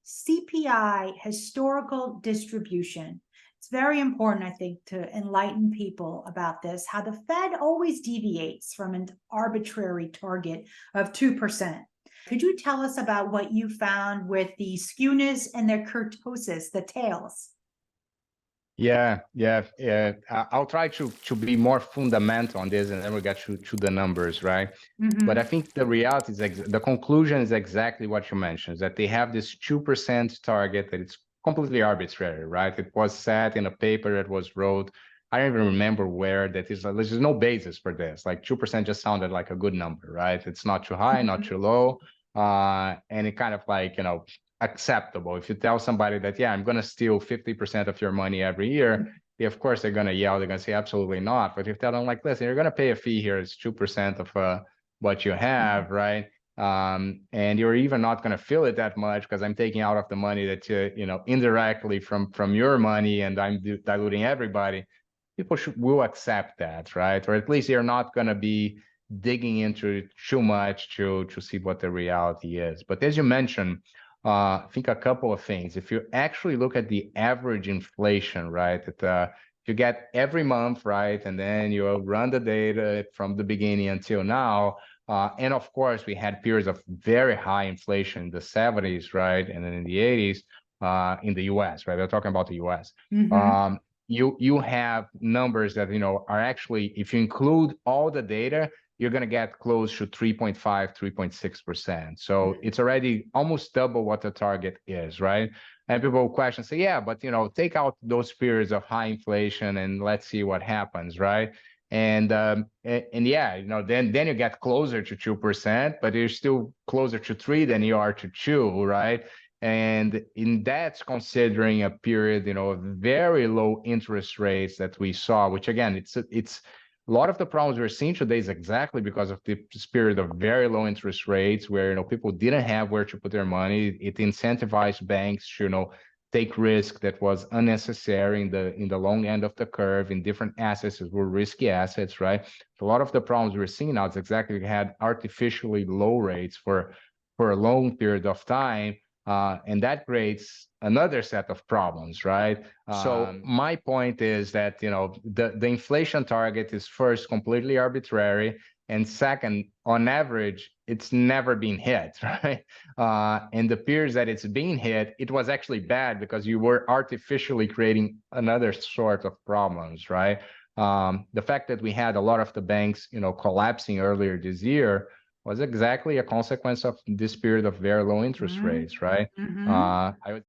CPI historical distribution. It's very important, I think, to enlighten people about this, how the Fed always deviates from an arbitrary target of 2%. Could you tell us about what you found with the skewness and the kurtosis, the tails? Yeah. I'll try to be more fundamental on this, and then we get to the numbers, right? But I think the reality is the conclusion is exactly what you mentioned, is that they have this 2% target that it's completely arbitrary, right? It was set in a paper that was wrote. I don't even remember where that is. There's no basis for this. Like 2% just sounded like a good number, right? It's not too high, not too low, and it kind of like, acceptable. If you tell somebody that, yeah, I'm going to steal 50% of your money every year, of course they're going to yell. They're going to say absolutely not. But if you tell them like, listen, you're going to pay a fee here, it's 2% of what you have, right? And you're even not going to feel it that much because I'm taking out of the money that indirectly from your money, and I'm diluting everybody. People will accept that, right? Or at least you're not going to be digging into it too much to see what the reality is. But as you mentioned, I think a couple of things. If you actually look at the average inflation, right, you get every month, right, and then you run the data from the beginning until now. And of course, we had periods of very high inflation in the 70s, right, and then in the 80s in the US, right? We're talking about the US. You have numbers that are actually, if you include all the data, you're going to get close to 3.5, 3.6%. So it's already almost double what the target is, right? And people will question, say, yeah, but take out those periods of high inflation and let's see what happens, right? And yeah, then you get closer to 2%, but you're still closer to 3 than you are to 2, right? And that's considering a period, of very low interest rates that we saw, which again, it's a lot of the problems we're seeing today is exactly because of this period of very low interest rates where, people didn't have where to put their money. It incentivized banks to, take risk that was unnecessary in the long end of the curve in different assets that were risky assets, right? So a lot of the problems we're seeing now is exactly we had artificially low rates for a long period of time. And that creates another set of problems, right? So my point is that, the inflation target is first completely arbitrary, and second, on average, it's never been hit, right? And the periods that it's being hit, it was actually bad because you were artificially creating another sort of problems, right? The fact that we had a lot of the banks, collapsing earlier this year was exactly a consequence of this period of very low interest rates, right? I would